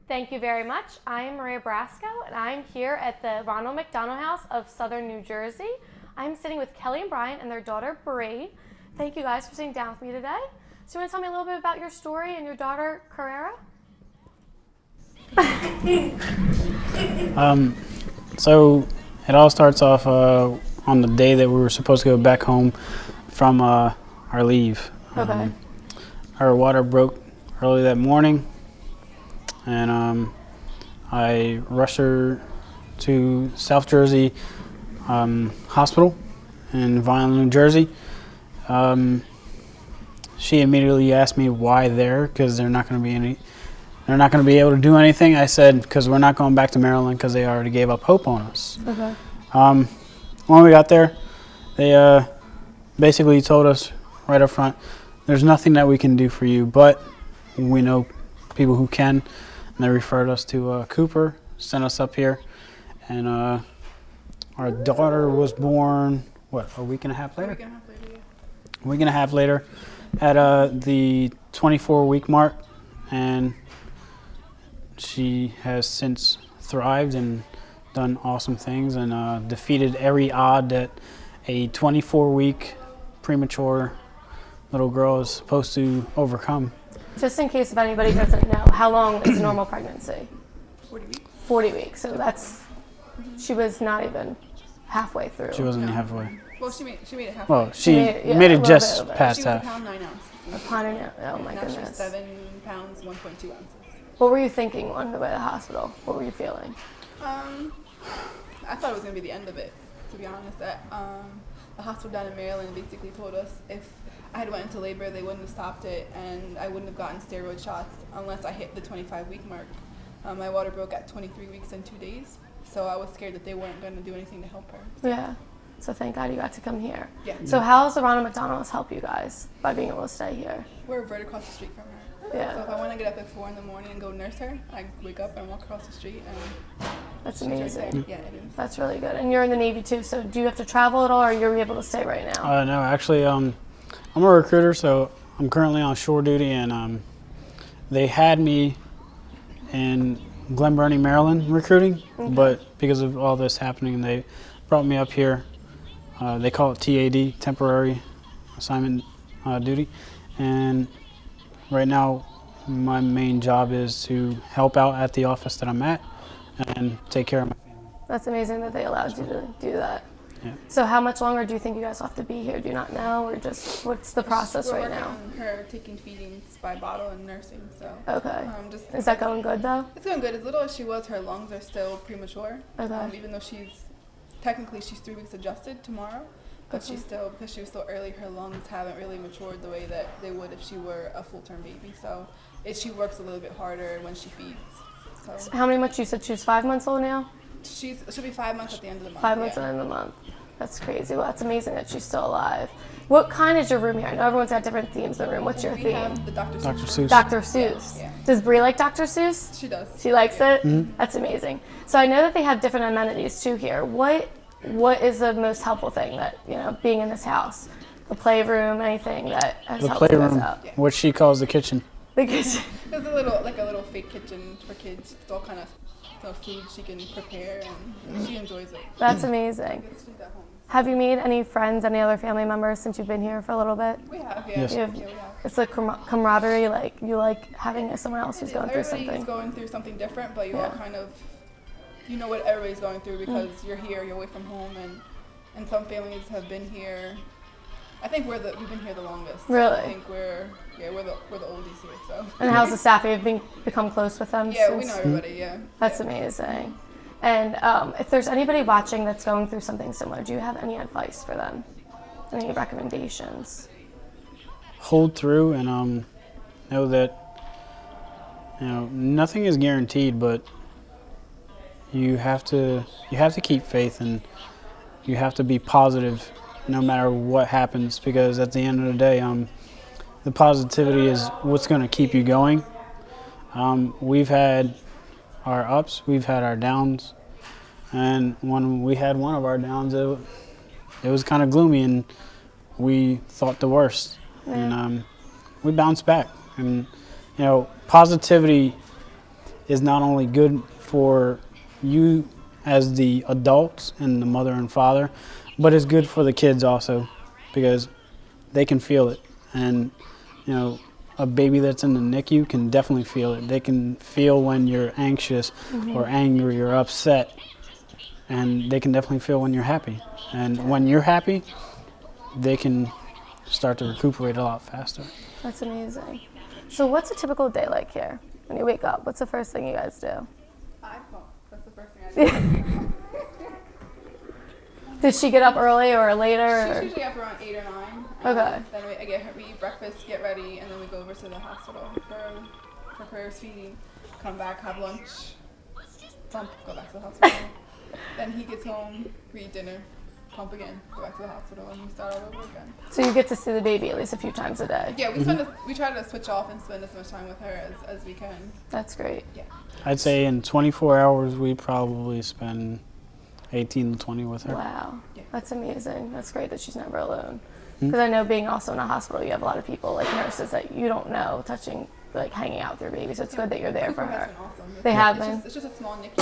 Thank you very much. I am Maria Brasco, and I'm here at the Ronald McDonald House of Southern New Jersey. I'm sitting with Kelly and Brian and their daughter, Bree. Thank you guys for sitting down with me today. So you want to tell me a little bit about your story and your daughter, Carrera? So it all starts off on the day that we were supposed to go back home from our leave. Okay. Our water broke early that morning, and I rushed her to South Jersey Hospital in Vineland, New Jersey. She immediately asked me why there, because they're not going to be able to do anything. I said, because we're not going back to Maryland because they already gave up hope on us. Okay. When we got there, they basically told us right up front, there's nothing that we can do for you, but we know people who can. And they referred us to Cooper, sent us up here. And our daughter was born, a week and a half later? A week and a half later at the 24-week mark. And she has since thrived and done awesome things and defeated every odd that a 24-week premature little girl is supposed to overcome. Just in case if anybody doesn't know, how long is a normal pregnancy? 40 weeks. 40 weeks. So that's, she was not even halfway through. She wasn't halfway. Well, she made it halfway. Well, she made it just past She was half. a pound 9 ounces. A pound and oh my Now goodness. she's 7 pounds 1.2 ounces. What were you thinking on the way to the hospital? What were you feeling? I thought it was gonna be the end of it. To be honest, the hospital down in Maryland basically told us if I had went into labor, they wouldn't have stopped it, and I wouldn't have gotten steroid shots unless I hit the 25-week mark. My water broke at 23 weeks and 2 days, so I was scared that they weren't going to do anything to help her. Yeah. So thank God you got to come here. Yeah. So how has the Ronald McDonald's help you guys by being able to stay here? We're right across the street from her. Yeah. So if I want to get up at 4 in the morning and go nurse her, I wake up and walk across the street, and That's she's right amazing. there. Yeah, it is. That's really good. And you're in the Navy too, so do you have to travel at all, or you're able to stay right now? No, actually, I'm a recruiter, so I'm currently on shore duty, and they had me in Glen Burnie, Maryland, recruiting, but because of all this happening, they brought me up here. They call it TAD, temporary assignment duty, and right now my main job is to help out at the office that I'm at and take care of my family. That's amazing that they allowed you to do that. Yeah. So how much longer do you think you guys have to be here? Do you not know, or just what's the process We're right working now? on her taking feedings by bottle and nursing, so. Okay. Just Is that going good though? It's going good. As little as she was, her lungs are still premature. Okay. Even though she's 3 weeks adjusted tomorrow, but she's still, because she was still early, her lungs haven't really matured the way that they would if she were a full-term baby. So she works a little bit harder when she feeds. So How many months? You said she's 5 months old now? she'll be 5 months at the end of the month. 5 months at the end of the month. That's crazy. Well, that's amazing that she's still alive. What kind is your room here? I know everyone's got different themes in the room. What's your We theme? have the Dr. Dr. Seuss. Seuss. Dr. Seuss. Yeah. Does Bree like Dr. Seuss? She does. She likes it? Mm-hmm. That's amazing. So I know that they have different amenities too here. What is the most helpful thing that, being in this house? The playroom, anything that has The helped you guys playroom, out? what she calls the kitchen. The kitchen. There's a little fake kitchen for kids. It's all kind of food she can prepare, and she enjoys it. That's amazing. She's at home. Have you made any friends, any other family members since you've been here for a little bit? We have, yeah. Yes. You have- Yeah, we have. It's like camaraderie, like you like having someone else who's going through Everybody's something. going through something different, but you all Yeah. kind of, you know what everybody's going through because you're here, you're away from home, and some families have been here. I think we've been here the longest. Really? I think we're the oldies here, so. And how's the staff? Have you become close with them? Yeah, we since- know everybody, yeah. That's Yeah. amazing. And if there's anybody watching that's going through something similar, do you have any advice for them? Any recommendations? Hold through and know that nothing is guaranteed, but you have to keep faith and you have to be positive no matter what happens, because at the end of the day, the positivity is what's going to keep you going. We've had our ups, we've had our downs, and when we had one of our downs, it was kind of gloomy and we thought the worst. And we bounced back. And positivity is not only good for you as the adults and the mother and father, but it's good for the kids also, because they can feel it. And a baby that's in the NICU can definitely feel it. They can feel when you're anxious or angry or upset, and they can definitely feel when you're happy. And when you're happy, they can start to recuperate a lot faster. That's amazing. So what's a typical day like here? When you wake up, what's the first thing you guys do? That's the first thing I do. Did she get up early or later? She's usually up around 8 or 9. Okay. Then we eat breakfast, get ready, and then we go over to the hospital for Carrera's feeding. Come back, have lunch, pump, go back to the hospital. Then he gets home, we eat dinner, pump again, go back to the hospital, and we start all over again. So you get to see the baby at least a few times a day? Yeah, we try to switch off and spend as much time with her as we can. That's great. Yeah. I'd say in 24 hours, we probably spend 18 to 20 with her. Wow. Yeah. That's amazing. That's great that she's never alone. Because I know being also in a hospital, you have a lot of people, like nurses, that you don't know touching, like hanging out with your baby. So it's good that you're there for Cooper has her. been awesome. They have been? It's just a small NICU.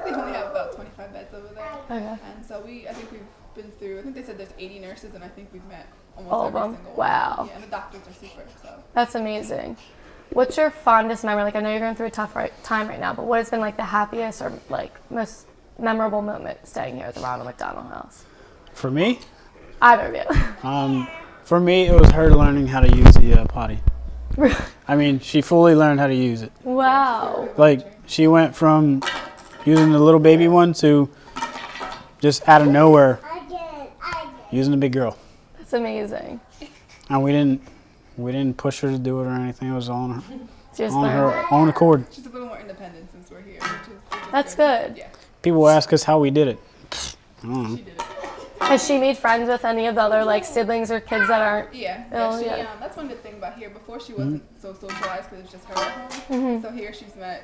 They only have about 25 beds over there. Okay. And so I think we've been through, I think they said there's 80 nurses, and I think we've met almost All of every them? single Wow. one. Yeah, and the doctors are super, so. That's amazing. What's your fondest memory? Like, I know you're going through a tough time right now, but what has been like the happiest or like most memorable moment staying here at the Ronald McDonald House? For me, Either of you. for me, it was her learning how to use the potty. I mean, she fully learned how to use it. Wow. Like, she went from using the little baby one to just out of nowhere using the big girl. That's amazing. And we didn't push her to do it or anything. It was on her, Just on learned her it. own accord. She's a little more independent since we're here, which is That's good. Yeah, People ask us how we did it. I don't know. she did it. Has she made friends with any of the other like siblings or kids that aren't? Yeah, Oh, she, yeah. that's one good thing about here. Before she wasn't so socialized because it was just her at home. So here she's met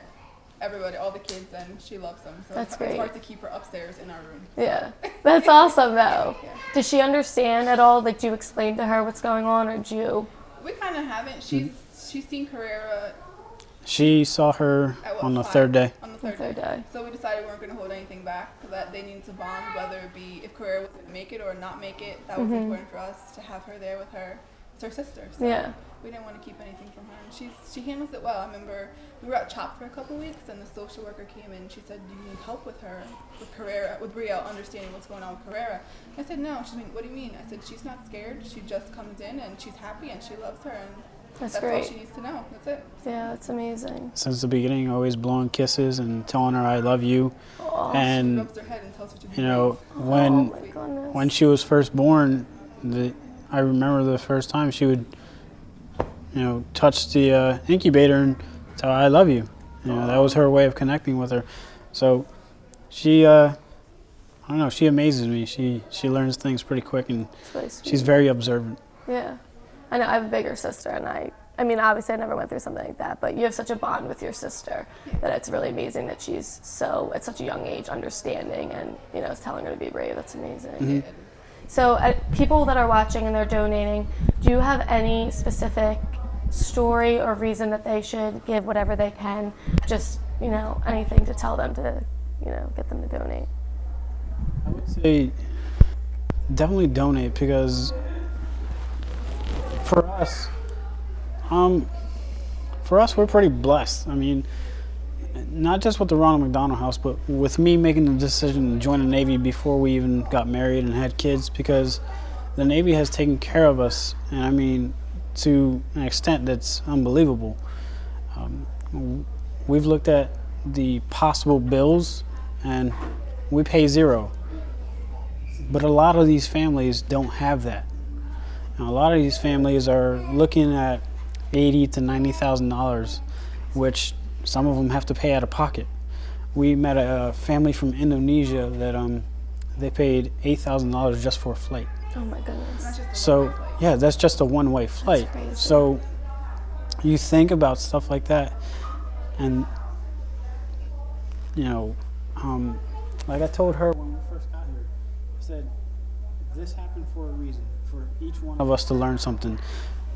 everybody, all the kids, and she loves them. So That's it's great. hard to keep her upstairs in our room. Yeah. That's awesome though. Yeah. Does she understand at all? Like, do you explain to her what's going on, or do you? We kind of haven't. She's seen Carrera She saw her at what, on the 5? third day. On the The third third day. So we decided we weren't going to hold anything back, that they needed to bond, whether it be if Carrera was going to make it or not make it. That was important for us to have her there with her. It's her sister. So Yeah. we didn't want to keep anything from her. And she handles it well. I remember we were at CHOP for a couple weeks, and the social worker came in and she said, "Do you need help with her, with Carrera, with Brielle understanding what's going on with Carrera?" I said, "No." She went, "What do you mean?" I said, "She's not scared. She just comes in and she's happy and she loves her, and That's that's all great. she needs to know. That's it." Yeah, that's amazing. Since the beginning, always blowing kisses and telling her I love you. Oh, She And rubs her head and tells her to be you know, brave. oh when my goodness. when she was first born, I remember the first time she would, touch the incubator and tell her I love you. That was her way of connecting with her. So she, I don't know, she amazes me. She learns things pretty quick, and It's really sweet. she's very observant. Yeah. I know I have a bigger sister, and I mean, obviously I never went through something like that, but you have such a bond with your sister that it's really amazing that she's so, at such a young age, understanding and, is telling her to be brave. That's amazing. So people that are watching and they're donating, do you have any specific story or reason that they should give whatever they can? Just, anything to tell them to, get them to donate? I would say definitely donate, because for us, we're pretty blessed. I mean, not just with the Ronald McDonald House, but with me making the decision to join the Navy before we even got married and had kids, because the Navy has taken care of us, and I mean, to an extent that's unbelievable. We've looked at the possible bills, and we pay zero. But a lot of these families don't have that. Now, a lot of these families are looking at $80,000 to $90,000, which some of them have to pay out of pocket. We met a family from Indonesia that they paid $8,000 just for a flight. Oh my goodness. That's just a So one-way flight. yeah, that's just a one-way flight. crazy. So you think about stuff like that, and like I told her when we first got here, I said, this happened for a reason, for each one of us to learn something.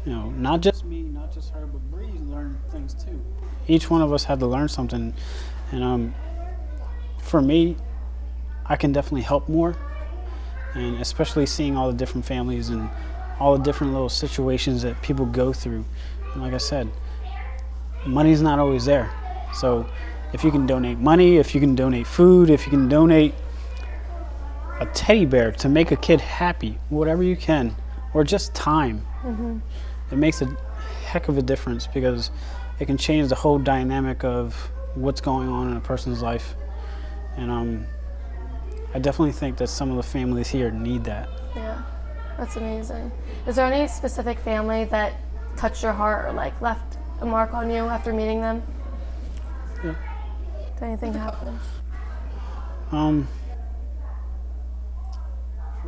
you know, not just me, not just her, but Bree learned things too. Each one of us had to learn something, and for me, I can definitely help more, and especially seeing all the different families and all the different little situations that people go through. And like I said, money's not always there. So if you can donate money, if you can donate food, if you can donate a teddy bear to make a kid happy, whatever you can, or just time, it makes a heck of a difference, because it can change the whole dynamic of what's going on in a person's life. And I definitely think that some of the families here need that. Yeah, that's amazing. Is there any specific family that touched your heart or like left a mark on you after meeting them? Yeah. Did anything happen? For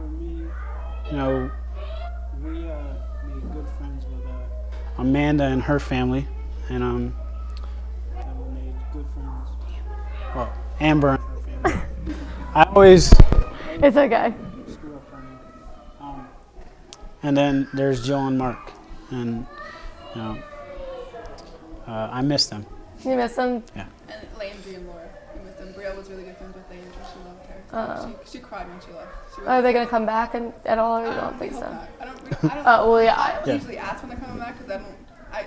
me, you know, we made good friends with Amanda and her family, and we made good friends. Well, Amber and her family. I always It's okay. screw up her name. And then there's Joe and Mark, and you know, I miss them. You miss them? Yeah. And Landry and Laura. We miss them. Bria was really good friends with Landry. She loved her. She cried when she left. She Are they going to come back at all, or you don't think hope so? not. I don't Oh, well, yeah. I don't Yeah. usually ask when they're coming back, because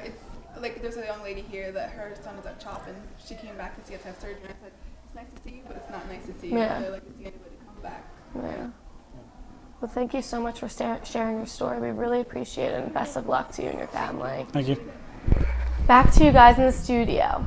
it's like there's a young lady here that her son is at CHOP, and she came back to see us have surgery. And I said, it's nice to see you, but it's not nice to see you. Yeah. I'd like to see anybody come back. Yeah. Well, thank you so much for sharing your story. We really appreciate it, and best of luck to you and your family. Thank you. Back to you guys in the studio.